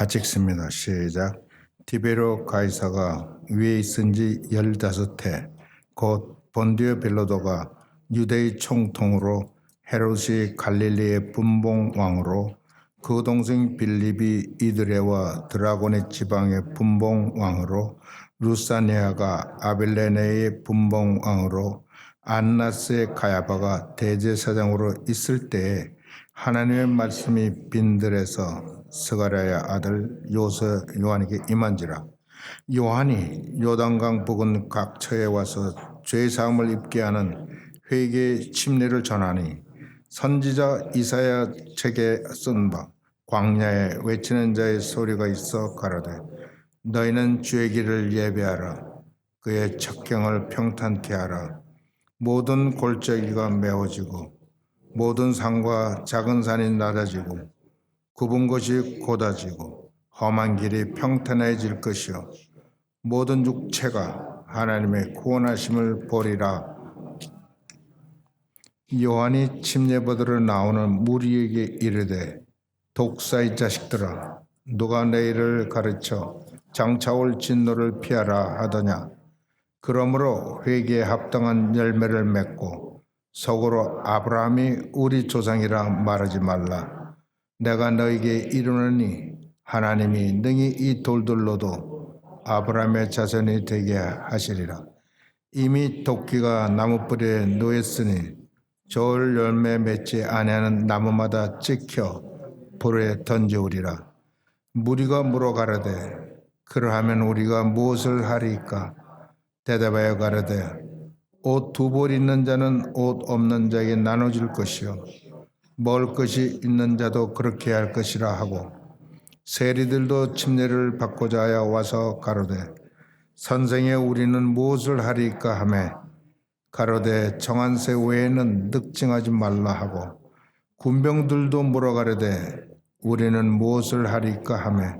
같이 읽습니다. 시작. 디베로 가이사가 위에 있은 지 15해 곧 본디오 빌라도가 유대의 총통으로 헤롯이 갈릴리의 분봉왕으로 그 동생 빌립이 이드레와 드라곤의 지방의 분봉왕으로 루사니아가 아빌레네의 분봉왕으로 안나스의 가야바가 대제사장으로 있을 때에 하나님의 말씀이 빈들에서 스가랴의 아들 요한에게 임한지라. 요한이 요단강 부근 각처에 와서 죄사함을 입게 하는 회개의 침례를 전하니 선지자 이사야 책에 쓴 바 광야에 외치는 자의 소리가 있어 가로되 너희는 주의 길을 예배하라. 그의 척경을 평탄케 하라. 모든 골짜기가 메워지고 모든 산과 작은 산이 낮아지고 굽은 곳이 곧아지고 험한 길이 평탄해질 것이요 모든 육체가 하나님의 구원하심을 보리라. 요한이 침례받으러 나오는 무리에게 이르되 독사의 자식들아 누가 너희를 가르쳐 장차올 진노를 피하라 하더냐. 그러므로 회개에 합당한 열매를 맺고 속으로 아브라함이 우리 조상이라 말하지 말라. 내가 너에게 이르노니 하나님이 능히 이 돌들로도 아브라함의 자손이 되게 하시리라. 이미 도끼가 나무뿌리에 누웠으니 좋을 열매 맺지 아니하는 나무마다 찍혀 불에 던져오리라. 무리가 물어가라되 그러하면 우리가 무엇을 하리까? 대답하여 가라되 옷 두 벌 있는 자는 옷 없는 자에게 나눠줄 것이요 먹을 것이 있는 자도 그렇게 할 것이라 하고 세리들도 침례를 받고자 하여 와서 가로되 선생에 우리는 무엇을 하리까 하매 가로되 정한 새 외에는 늑증하지 말라 하고 군병들도 물어가로되 우리는 무엇을 하리까 하매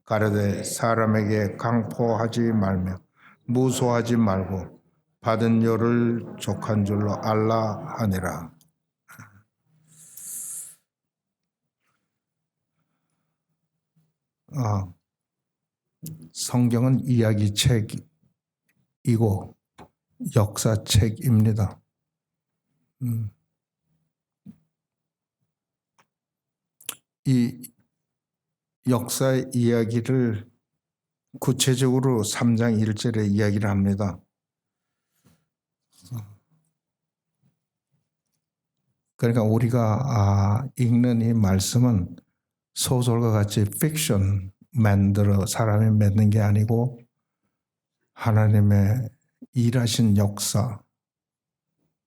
가로되 사람에게 강포하지 말며 무소하지 말고 받은 요를 족한 줄로 알라 하니라. 성경은 이야기책이고 역사책입니다. 이 역사의 이야기를 구체적으로 3장 1절에 이야기를 합니다. 그러니까 우리가 읽는 이 말씀은 소설과 같이 픽션 만들어 사람이 맺는 게 아니고 하나님의 일하신 역사,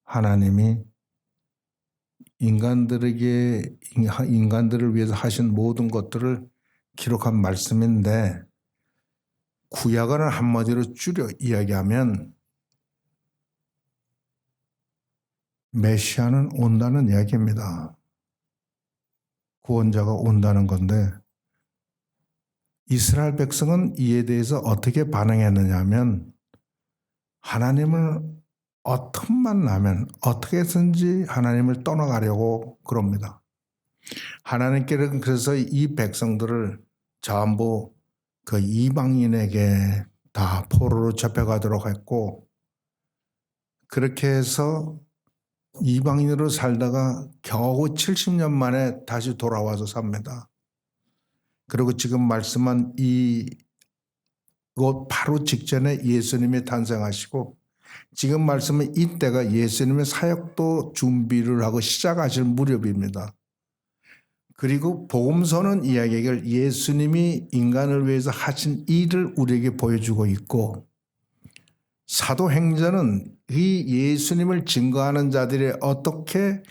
하나님이 인간들을 위해서 하신 모든 것들을 기록한 말씀인데 구약을 한마디로 줄여 이야기하면 메시아는 온다는 이야기입니다. 구원자가 온다는 건데 이스라엘 백성은 이에 대해서 어떻게 반응했느냐 하면 하나님을 틈만 나면 어떻게든지 하나님을 떠나가려고 그럽니다. 하나님께는 그래서 이 백성들을 전부 그 이방인에게 다 포로로 잡혀가도록 했고 그렇게 해서 이방인으로 살다가 겨우 70년 만에 다시 돌아와서 삽니다. 그리고 지금 말씀한 이곳 바로 직전에 예수님이 탄생하시고 지금 말씀은 이때가 예수님의 사역도 준비를 하고 시작하실 무렵입니다. 그리고 복음서는 이야기를 예수님이 인간을 위해서 하신 일을 우리에게 보여주고 있고 사도행전은 이 예수님을 증거하는 자들이 어떻게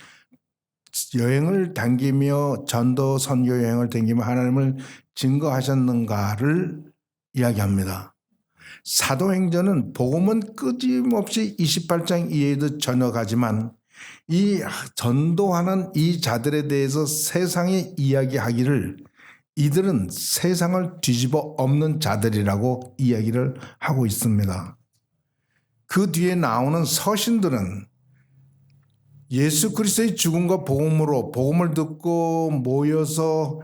여행을 당기며 전도 선교 여행을 당기며 하나님을 증거하셨는가를 이야기합니다. 사도행전은 복음은 끊임없이 28장 이해에도 전역하지만 이 전도하는 이 자들에 대해서 세상에 이야기하기를 이들은 세상을 뒤집어 엎는 자들이라고 이야기를 하고 있습니다. 그 뒤에 나오는 서신들은 예수 그리스도의 죽음과 복음으로 복음을 듣고 모여서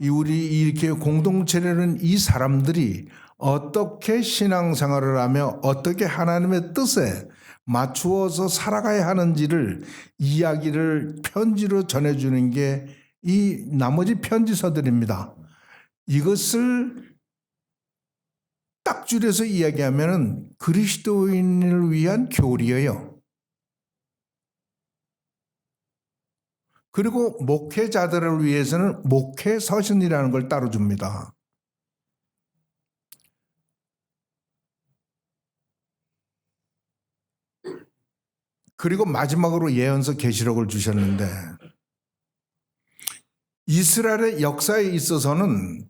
우리 이렇게 공동체라는 이 사람들이 어떻게 신앙생활을 하며 어떻게 하나님의 뜻에 맞추어서 살아가야 하는지를 이야기를 편지로 전해주는 게 이 나머지 편지서들입니다. 이것을 딱 줄여서 이야기하면 그리스도인을 위한 교리예요. 그리고 목회자들을 위해서는 목회 서신이라는 걸 따로 줍니다. 그리고 마지막으로 예언서 계시록을 주셨는데 이스라엘의 역사에 있어서는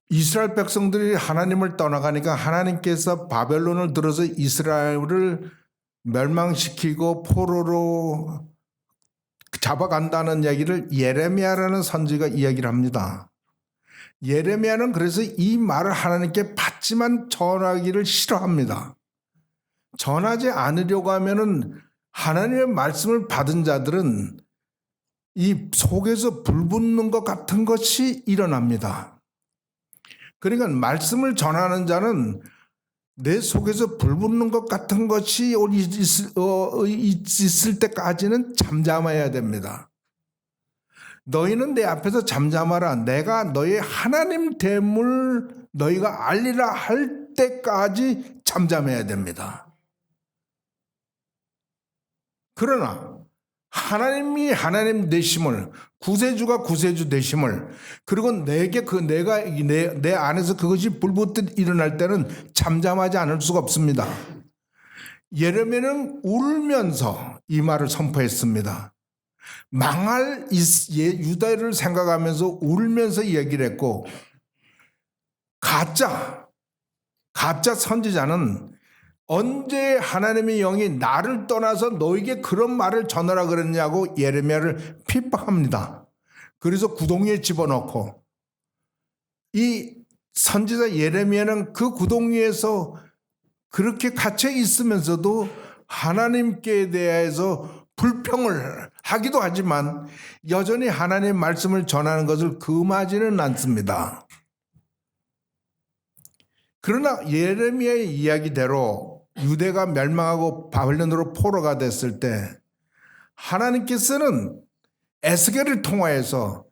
이스라엘 백성들이 하나님을 떠나가니까 하나님께서 바벨론을 들어서 이스라엘을 멸망시키고 포로로 잡아간다는 이야기를 예레미야라는 선지가 이야기를 합니다. 예레미야는 그래서 이 말을 하나님께 받지만 전하기를 싫어합니다. 전하지 않으려고 하면은 하나님의 말씀을 받은 자들은 이 속에서 불 붙는 것 같은 것이 일어납니다. 그러니까 말씀을 전하는 자는 내 속에서 불 붙는 것 같은 것이 있을 때까지는 잠잠해야 됩니다. 너희는 내 앞에서 잠잠하라. 내가 너희 하나님 됨을 너희가 알리라 할 때까지 잠잠해야 됩니다. 그러나 하나님이 하나님 되심을, 구세주가 구세주 되심을, 그리고 내게 내 안에서 그것이 불붙듯 일어날 때는 잠잠하지 않을 수가 없습니다. 예레미야는 울면서 이 말을 선포했습니다. 망할 유다를 생각하면서 울면서 얘기를 했고, 가짜 선지자는 언제 하나님의 영이 나를 떠나서 너에게 그런 말을 전하라 그랬냐고 예레미야를 핍박합니다. 그래서 구덩이에 집어넣고 이 선지자 예레미야는 그 구덩이에서 그렇게 갇혀 있으면서도 하나님께 대해서 불평을 하기도 하지만 여전히 하나님의 말씀을 전하는 것을 금하지는 않습니다. 그러나 예레미야의 이야기대로 유대가 멸망하고 바벨론으로 포로가 됐을 때 하나님께서는 에스겔을 통하여서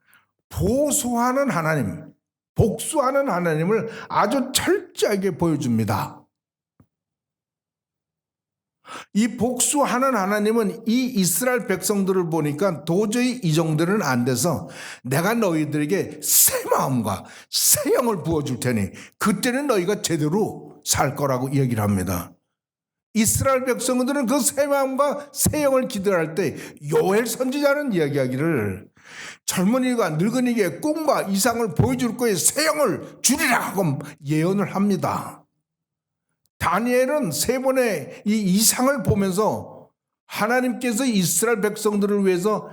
보수하는 하나님, 복수하는 하나님을 아주 철저하게 보여줍니다. 이 복수하는 하나님은 이 이스라엘 백성들을 보니까 도저히 이 정도는 안 돼서 내가 너희들에게 새 마음과 새 영을 부어줄 테니 그때는 너희가 제대로 살 거라고 얘기를 합니다. 이스라엘 백성들은 그 새 마음과 새 영을 기도할 때 요엘 선지자는 이야기하기를 젊은이가 늙은이에게 꿈과 이상을 보여줄 거에 새 영을 주리라 하고 예언을 합니다. 다니엘은 세 번의 이 이상을 보면서 하나님께서 이스라엘 백성들을 위해서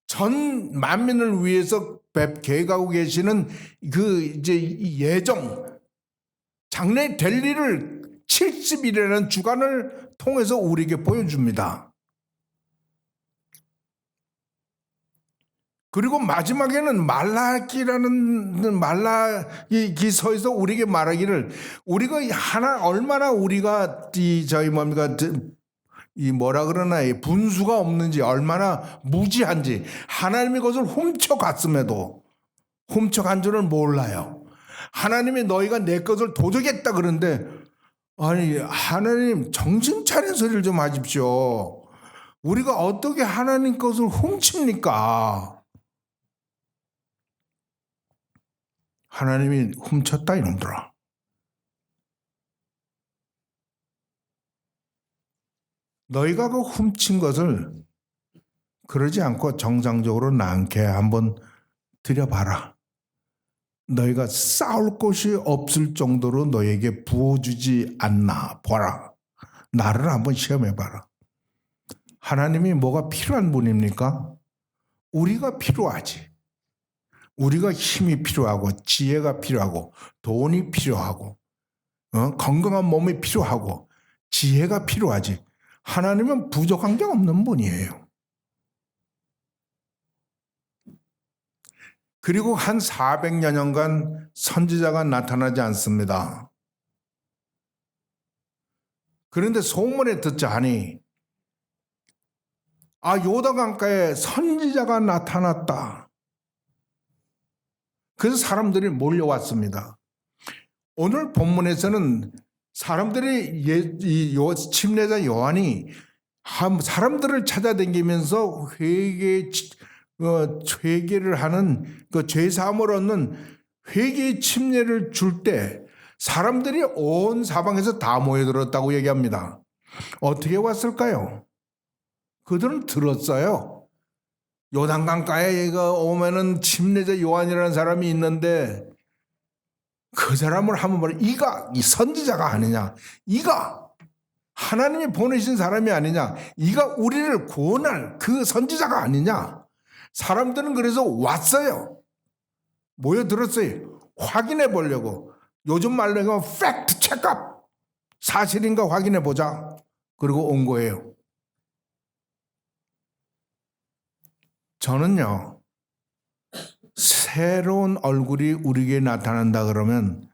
전 만민을 위해서 계획하고 계시는 그 이제 예정 장래 될 일을 70일이라는 주간을 통해서 우리에게 보여줍니다. 그리고 마지막에는 말라기라는 말라기서에서 우리에게 말하기를 우리가 얼마나 우리가 뭐라 그러나 분수가 없는지 얼마나 무지한지 하나님이 그것을 훔쳐갔음에도 훔쳐간 줄을 몰라요. 하나님이 너희가 내 것을 도적했다 그러는데 아니 하나님 정신 차린 소리를 좀 하십시오. 우리가 어떻게 하나님 것을 훔칩니까? 하나님이 훔쳤다 이놈들아. 너희가 그 훔친 것을 그러지 않고 정상적으로 나한테 한번 드려봐라. 너희가 싸울 곳이 없을 정도로 너에게 부어주지 않나 보라. 나를 한번 시험해봐라. 하나님이 뭐가 필요한 분입니까? 우리가 필요하지. 우리가 힘이 필요하고 지혜가 필요하고 돈이 필요하고 건강한 몸이 필요하고 지혜가 필요하지. 하나님은 부족한 게 없는 분이에요. 그리고 한 400여 년간 선지자가 나타나지 않습니다. 그런데 소문에 듣자 하니 요단강가에 선지자가 나타났다. 그래서 사람들이 몰려왔습니다. 오늘 본문에서는 사람들이 침례자 요한이 사람들을 찾아다니면서 회개를 하는 죄사함을 얻는 회개의 침례를 줄 때 사람들이 온 사방에서 다 모여들었다고 얘기합니다. 어떻게 왔을까요? 그들은 들었어요. 요단강가에 오면은 침례자 요한이라는 사람이 있는데 그 사람을 한번 보라. 이가 이 선지자가 아니냐? 이가 하나님이 보내신 사람이 아니냐? 이가 우리를 구원할 그 선지자가 아니냐? 사람들은 그래서 왔어요. 모여들었어요. 확인해 보려고. 요즘 말로 하면 팩트 체크업. 사실인가 확인해 보자. 그리고 온 거예요. 저는요, 새로운 얼굴이 우리에게 나타난다 그러면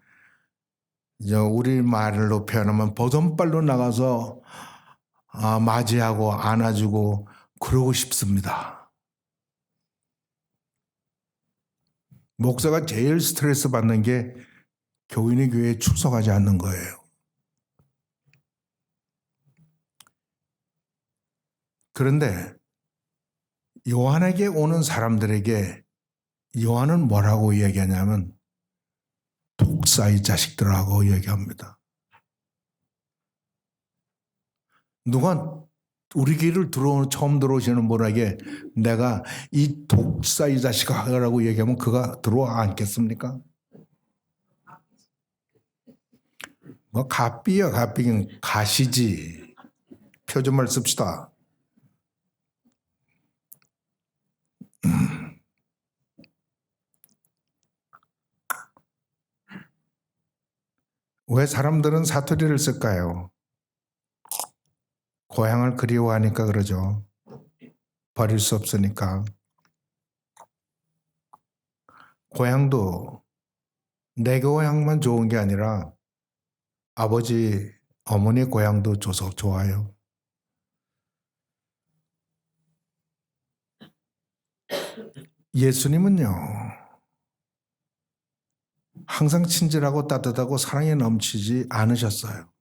우리 말로 표현하면 버선발로 나가서 맞이하고 안아주고 그러고 싶습니다. 목사가 제일 스트레스 받는 게 교인이 교회에 출석하지 않는 거예요. 그런데 요한에게 오는 사람들에게 요한은 뭐라고 얘기하냐면 독사의 자식들하고 얘기합니다. 누가 우리 길을 처음 들어오시는 분에게 내가 이 독사의 자식아라고 얘기하면 그가 들어와 않겠습니까? 뭐 가삐야 가삐긴 가시지. 표준말 씁시다. 왜 사람들은 사투리를 쓸까요? 고향을 그리워하니까 그러죠. 버릴 수 없으니까. 고향도 내 고향만 좋은 게 아니라 아버지, 어머니 고향도 좋아요. 예수님은요, 항상 친절하고 따뜻하고 사랑에 넘치지 않으셨어요.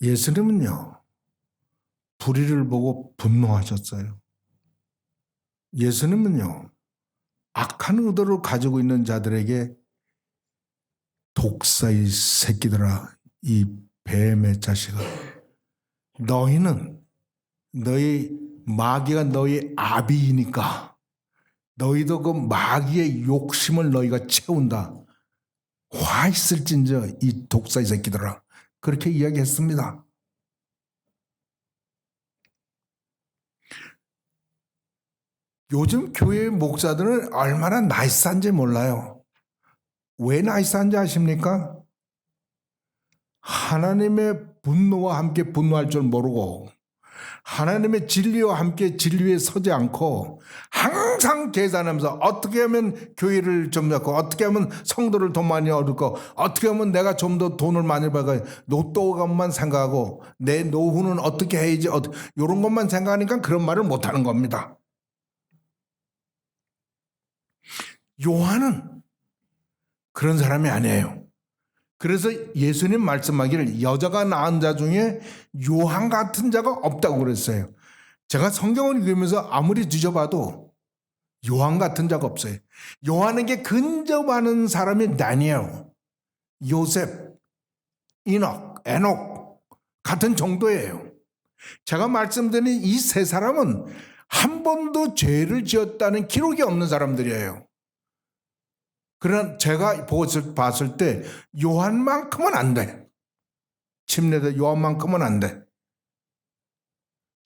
예수님은요, 불의를 보고 분노하셨어요. 예수님은요, 악한 의도를 가지고 있는 자들에게 독사의 새끼들아, 이 뱀의 자식아, 너희는 너희 마귀가 너희 아비이니까 너희도 그 마귀의 욕심을 너희가 채운다. 화 있을진저 이 독사의 새끼들아. 그렇게 이야기했습니다. 요즘 교회 목사들은 얼마나 나이스한지 몰라요. 왜 나이스한지 아십니까? 하나님의 분노와 함께 분노할 줄 모르고 하나님의 진리와 함께 진리에 서지 않고 항상 계산하면서 어떻게 하면 교회를 좀 잡고 어떻게 하면 성도를 더 많이 얻을까 어떻게 하면 내가 좀 더 돈을 많이 벌까 로또값만 생각하고 내 노후는 어떻게 해야지 이런 것만 생각하니까 그런 말을 못하는 겁니다. 요한은 그런 사람이 아니에요. 그래서 예수님 말씀하기를 여자가 낳은 자 중에 요한 같은 자가 없다고 그랬어요. 제가 성경을 읽으면서 아무리 뒤져봐도 요한 같은 자가 없어요. 요한에게 근접하는 사람이 다니엘, 요셉, 이녹, 에녹 같은 정도예요. 제가 말씀드린 이 세 사람은 한 번도 죄를 지었다는 기록이 없는 사람들이에요. 그러나 제가 봤을 때 요한만큼은 안 돼. 침례자 요한만큼은 안 돼.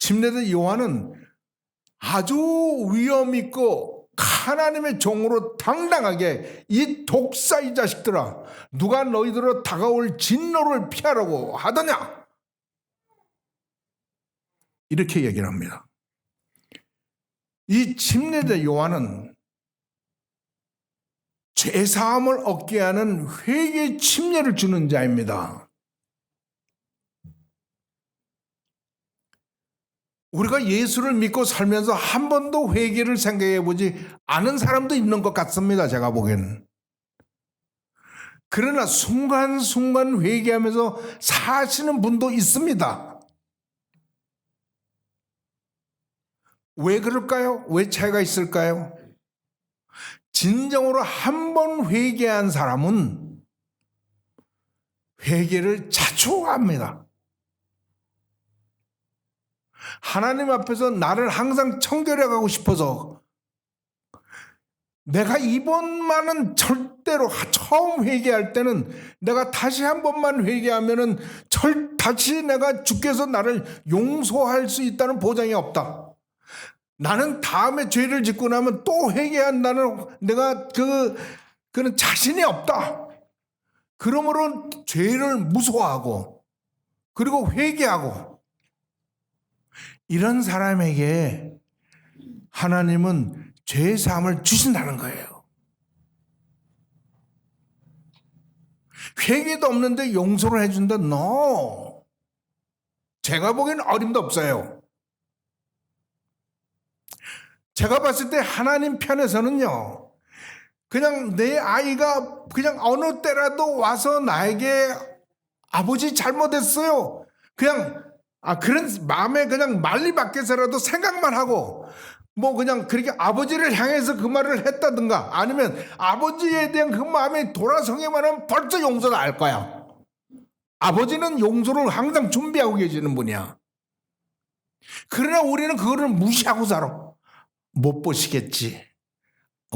침례자 요한은 아주 위험 있고 하나님의 종으로 당당하게 이 독사의 자식들아 누가 너희들로 다가올 진노를 피하라고 하더냐 이렇게 얘기를 합니다. 이 침례자 요한은 죄사함을 얻게 하는 회개 침례를 주는 자입니다. 우리가 예수를 믿고 살면서 한 번도 회개를 생각해 보지 않은 사람도 있는 것 같습니다. 제가 보기에는. 그러나 순간순간 회개하면서 사시는 분도 있습니다. 왜 그럴까요? 왜 차이가 있을까요? 진정으로 한 번 회개한 사람은 회개를 자주 합니다. 하나님 앞에서 나를 항상 청결해 가고 싶어서 내가 이번만은 절대로 처음 회개할 때는 내가 다시 한 번만 회개하면은 다시 내가 주께서 나를 용서할 수 있다는 보장이 없다. 나는 다음에 죄를 짓고 나면 또 회개한다는 내가 그런 자신이 없다. 그러므로 죄를 무서워하고 그리고 회개하고 이런 사람에게 하나님은 죄 사함을 주신다는 거예요. 회개도 없는데 용서를 해준다? No. 제가 보기에는 어림도 없어요. 제가 봤을 때 하나님 편에서는요, 그냥 내 아이가 그냥 어느 때라도 와서 나에게 아버지 잘못했어요. 그냥 그런 마음에 그냥 말리 밖에서라도 생각만 하고 뭐 그냥 그렇게 아버지를 향해서 그 말을 했다든가 아니면 아버지에 대한 그 마음이 돌아서기만 하면 벌써 용서를 알 거야. 아버지는 용서를 항상 준비하고 계시는 분이야. 그러나 우리는 그거를 무시하고 살아. 못 보시겠지.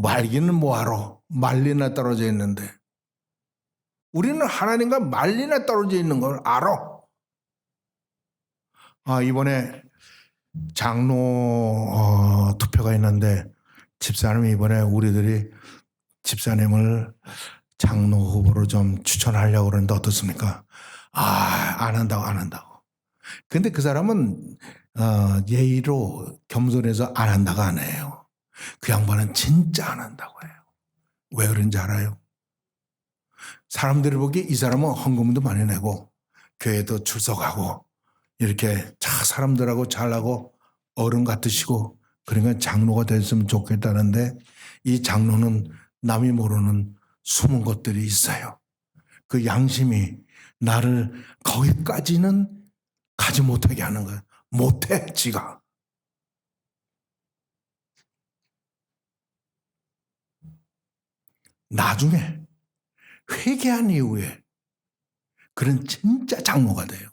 말기는 뭐하러. 말리나 떨어져 있는데. 우리는 하나님과 말리나 떨어져 있는 걸 알아. 이번에 장로 투표가 있는데 집사님이 이번에 우리들이 집사님을 장로 후보로 좀 추천하려고 그러는데 어떻습니까? 안 한다고. 근데 그 사람은 예의로 겸손해서 안 한다고 안 해요. 그 양반은 진짜 안 한다고 해요. 왜 그런지 알아요? 사람들이 보기에 이 사람은 헌금도 많이 내고 교회도 출석하고 이렇게 사람들하고 잘하고 어른 같으시고 그러니까 장로가 됐으면 좋겠다는데 이 장로는 남이 모르는 숨은 것들이 있어요. 그 양심이 나를 거기까지는 가지 못하게 하는 거예요. 못해 지가. 나중에 회개한 이후에 그런 진짜 장로가 돼요.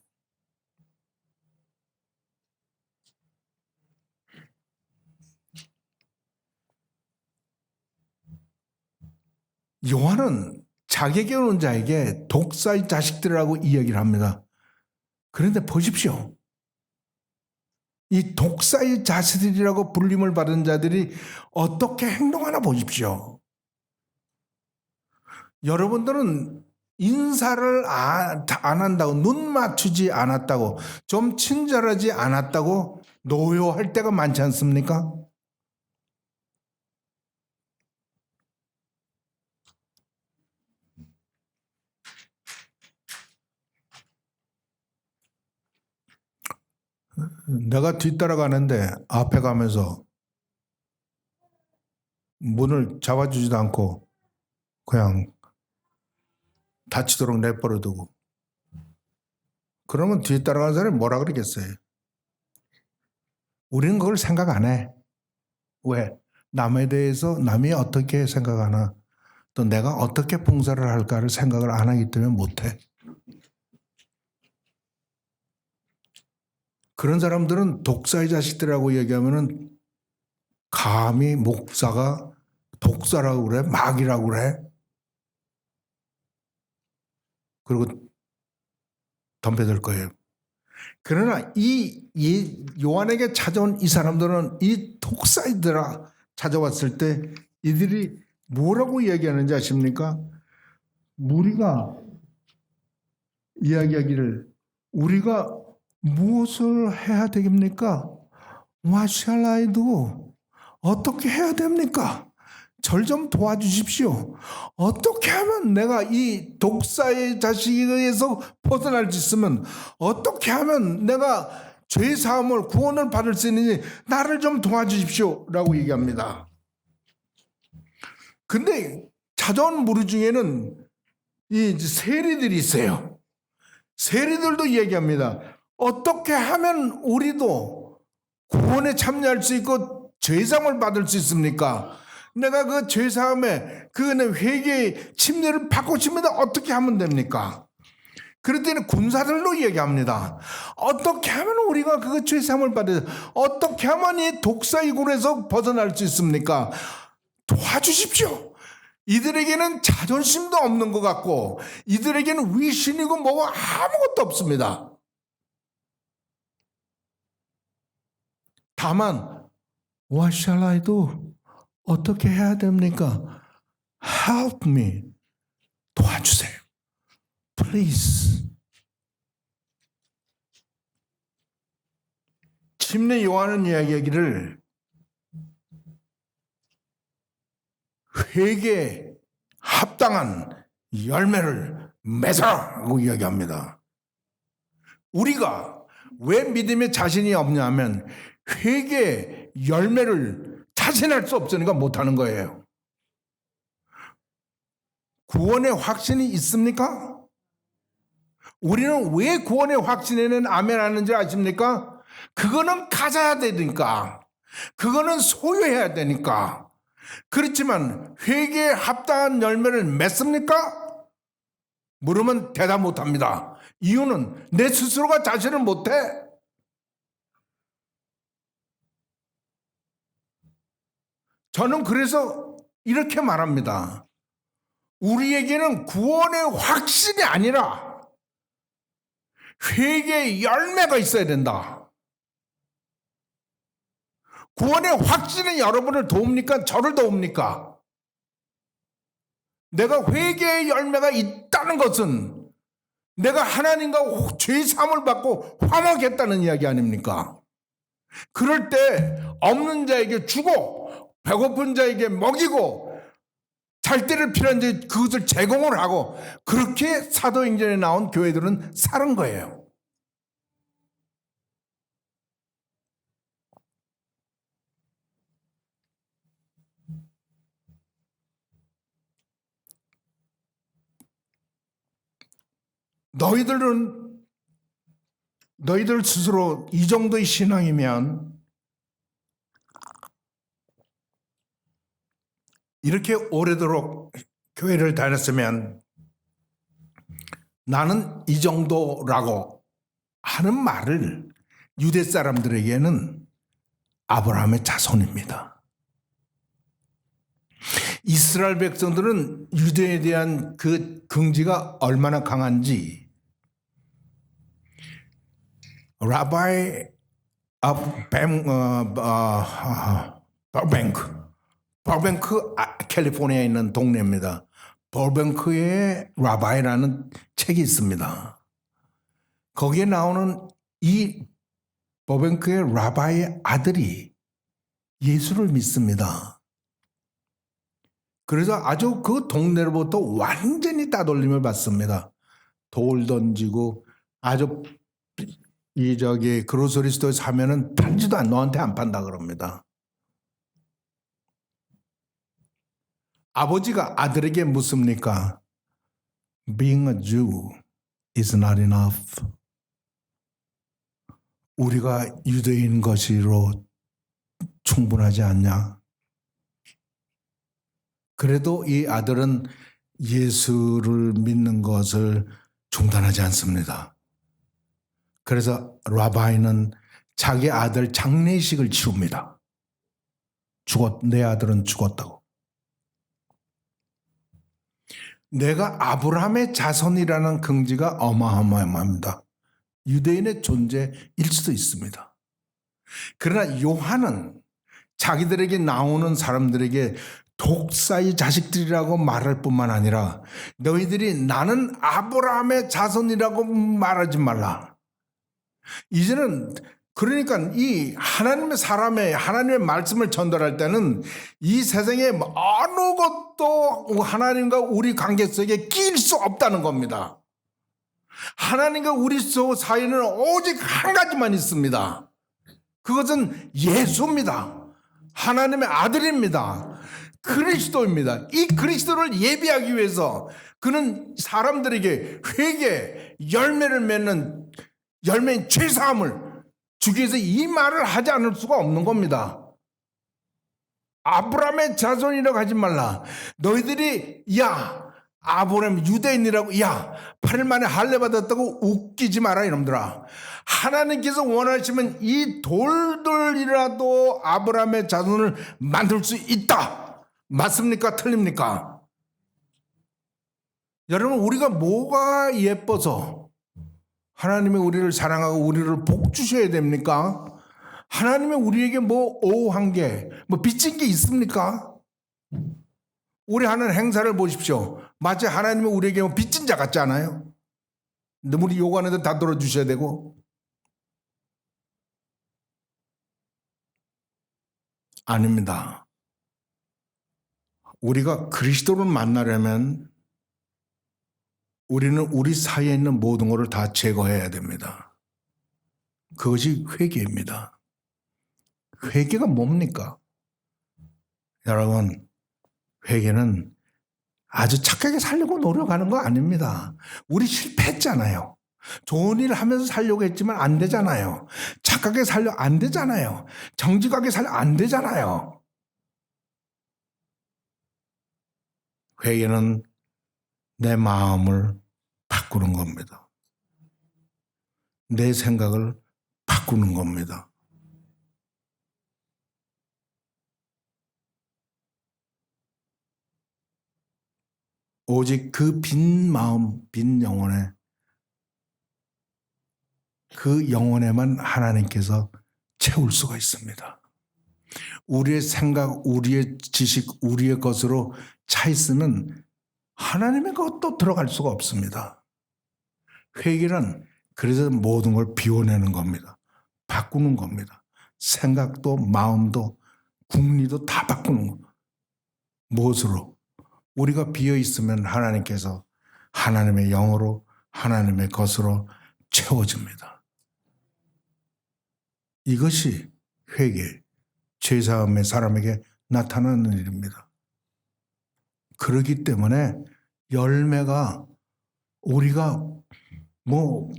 요한은 자기에게 오는 자에게 독사의 자식들이라고 이야기를 합니다. 그런데 보십시오. 이 독사의 자식들이라고 불림을 받은 자들이 어떻게 행동하나 보십시오. 여러분들은 인사를 안 한다고, 눈 맞추지 않았다고, 좀 친절하지 않았다고 노여할 때가 많지 않습니까? 내가 뒤따라가는데 앞에 가면서 문을 잡아주지도 않고 그냥 다치도록 내버려두고 그러면 뒤에 따라가는 사람이 뭐라 그러겠어요? 우리는 그걸 생각 안 해. 왜? 남에 대해서 남이 어떻게 생각하나 또 내가 어떻게 봉사를 할까를 생각을 안 하기 때문에 못해. 그런 사람들은 독사의 자식들이라고 얘기하면은 감히 목사가 독사라고 그래? 마귀라고 그래? 그리고 덤벼들 거예요. 그러나 이 요한에게 찾아온 이 사람들은 이 독사이들아 찾아왔을 때 이들이 뭐라고 이야기하는지 아십니까? 우리가 이야기하기를 우리가 무엇을 해야 되겠습니까? What shall I do? 어떻게 해야 됩니까? 절 좀 도와주십시오. 어떻게 하면 내가 이 독사의 자식에 의해서 벗어날 수 있으면, 어떻게 하면 내가 죄 사함을 구원을 받을 수 있는지 나를 좀 도와주십시오 라고 얘기합니다. 근데 찾아온 무리 중에는 이 세리들이 있어요. 세리들도 얘기합니다. 어떻게 하면 우리도 구원에 참여할 수 있고 죄사함을 받을 수 있습니까? 내가 그 죄사함에 그 회개의 침례를 받고 싶습니다. 어떻게 하면 됩니까? 그랬더니 군사들로 얘기합니다. 어떻게 하면 우리가 그 죄사함을 받을, 어떻게 하면 이 독사의 굴에서 벗어날 수 있습니까? 도와주십시오. 이들에게는 자존심도 없는 것 같고 이들에게는 위신이고 뭐고 아무것도 없습니다. 다만 What shall I do? 어떻게 해야 됩니까? Help me. 도와주세요. Please. 침례 요한은 이야기를 회개에 합당한 열매를 맺으라고 이야기합니다. 우리가 왜 믿음에 자신이 없냐면 회개의 열매를 자신할 수 없으니까 못하는 거예요. 구원의 확신이 있습니까? 우리는 왜 구원의 확신에는 아멘 하는지 아십니까? 그거는 가져야 되니까. 그거는 소유해야 되니까. 그렇지만 회개에 합당한 열매를 맺습니까? 물으면 대답 못합니다. 이유는 내 스스로가 자신을 못해. 저는 그래서 이렇게 말합니다. 우리에게는 구원의 확신이 아니라 회개의 열매가 있어야 된다. 구원의 확신이 여러분을 도웁니까? 저를 도웁니까? 내가 회개의 열매가 있다는 것은 내가 하나님과 죄 사함을 받고 화목했다는 이야기 아닙니까? 그럴 때 없는 자에게 주고 배고픈 자에게 먹이고 잘 때를 필요한 자 그것을 제공을 하고 그렇게 사도행전에 나온 교회들은 사는 거예요. 너희들 스스로 이 정도의 신앙이면 이렇게 오래도록 교회를 다녔으면 나는 이 정도라고 하는 말을 유대 사람들에게는 아브라함의 자손입니다. 이스라엘 백성들은 유대에 대한 그 긍지가 얼마나 강한지 라바이 버뱅크 캘리포니아에 있는 동네입니다. 버뱅크의 라바이라는 책이 있습니다. 거기에 나오는 이 버뱅크의 라바이의 아들이 예수를 믿습니다. 그래서 아주 그 동네로부터 완전히 따돌림을 받습니다. 돌 던지고 아주 그로서리 스토어에서 사면은 팔지도 않아. 너한테 안 판다 그럽니다. 아버지가 아들에게 묻습니까? Being a Jew is not enough. 우리가 유대인 것으로 충분하지 않냐? 그래도 이 아들은 예수를 믿는 것을 중단하지 않습니다. 그래서 라바이는 자기 아들 장례식을 치릅니다. 내 아들은 죽었다고. 내가 아브라함의 자손이라는 긍지가 어마어마합니다. 유대인의 존재일 수도 있습니다. 그러나 요한은 자기들에게 나오는 사람들에게 독사의 자식들이라고 말할 뿐만 아니라 너희들이 나는 아브라함의 자손이라고 말하지 말라. 이제는 그러니까 이 하나님의 사람의 하나님의 말씀을 전달할 때는 이 세상에 어느 것도 하나님과 우리 관계 속에 끼일 수 없다는 겁니다. 하나님과 우리 사이에는 오직 한 가지만 있습니다. 그것은 예수입니다. 하나님의 아들입니다. 그리스도입니다. 이 그리스도를 예비하기 위해서 그는 사람들에게 회개, 열매를 맺는 열매인 죄사함을 주기 위해서 이 말을 하지 않을 수가 없는 겁니다. 아브라함의 자손이라고 하지 말라. 너희들이 아브라함 유대인이라고 8일 만에 할례 받았다고 웃기지 마라 이놈들아. 하나님께서 원하시면 이 돌들이라도 아브라함의 자손을 만들 수 있다. 맞습니까? 틀립니까? 여러분, 우리가 뭐가 예뻐서 하나님이 우리를 사랑하고 우리를 복 주셔야 됩니까? 하나님이 우리에게 뭐 오한 게, 뭐 빚진 게 있습니까? 우리 하는 행사를 보십시오. 마치 하나님이 우리에게 뭐 빚진 자 같지 않아요? 근데 우리 요구하는 데 다 들어주셔야 되고. 아닙니다. 우리가 그리스도를 만나려면 우리는 우리 사이에 있는 모든 것을 다 제거해야 됩니다. 그것이 회개입니다. 회개가 뭡니까? 여러분, 회개는 아주 착하게 살려고 노력하는 거 아닙니다. 우리 실패했잖아요. 좋은 일을 하면서 살려고 했지만 안 되잖아요. 착하게 살려 안 되잖아요. 정직하게 살려 안 되잖아요. 회개는 내 마음을 바꾸는 겁니다. 내 생각을 바꾸는 겁니다. 오직 그 빈 마음, 빈 영혼에, 그 영혼에만 하나님께서 채울 수가 있습니다. 우리의 생각, 우리의 지식, 우리의 것으로 차 있으면 하나님의 것도 들어갈 수가 없습니다. 회개는 그래서 모든 걸 비워내는 겁니다. 바꾸는 겁니다. 생각도 마음도 국리도 다 바꾸는 겁니다. 무엇으로? 우리가 비어 있으면 하나님께서 하나님의 영으로 하나님의 것으로 채워집니다. 이것이 회개, 죄사함의 사람에게 나타나는 일입니다. 그렇기 때문에 열매가 우리가 뭐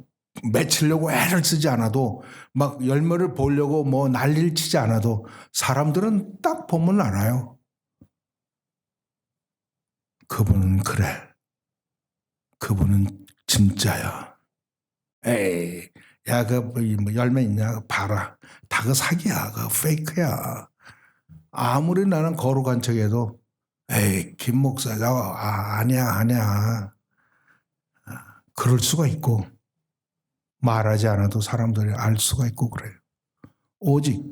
맺히려고 애를 쓰지 않아도 막 열매를 보려고 뭐 난리를 치지 않아도 사람들은 딱 보면 알아요. 그분은 그래. 그분은 진짜야. 에이, 야, 그 열매 있냐? 봐라. 다 그 사기야. 그 페이크야. 아무리 나는 거룩한 척해도 에이, 김 목사가 아니야. 그럴 수가 있고 말하지 않아도 사람들이 알 수가 있고 그래요. 오직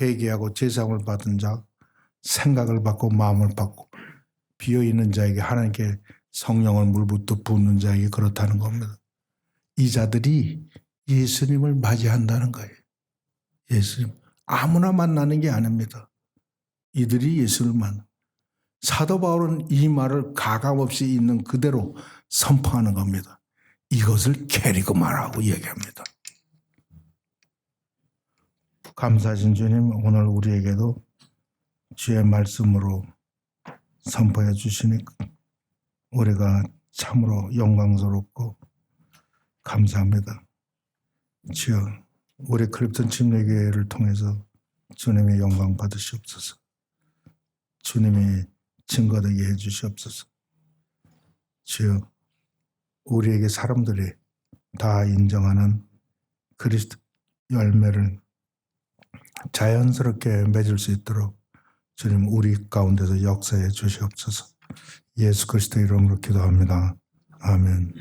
회개하고 제사함을 받은 자, 생각을 받고 마음을 받고 비어있는 자에게 하나님께 성령을 물부터 붓는 자에게 그렇다는 겁니다. 이 자들이 예수님을 맞이한다는 거예요. 예수님 아무나 만나는 게 아닙니다. 이들이 예수를 만나. 사도 바울은 이 말을 가감없이 있는 그대로 선포하는 겁니다. 이것을 캐리고 말하고 얘기합니다. 감사하신 주님, 오늘 우리에게도 주의 말씀으로 선포해 주시니 우리가 참으로 영광스럽고 감사합니다. 주여, 우리 클립턴 침례교회를 통해서 주님의 영광 받으시옵소서. 주님이 증거되게 해 주시옵소서. 주여, 우리에게 사람들이 다 인정하는 그리스도 열매를 자연스럽게 맺을 수 있도록 주님 우리 가운데서 역사해 주시옵소서. 예수 그리스도 이름으로 기도합니다. 아멘.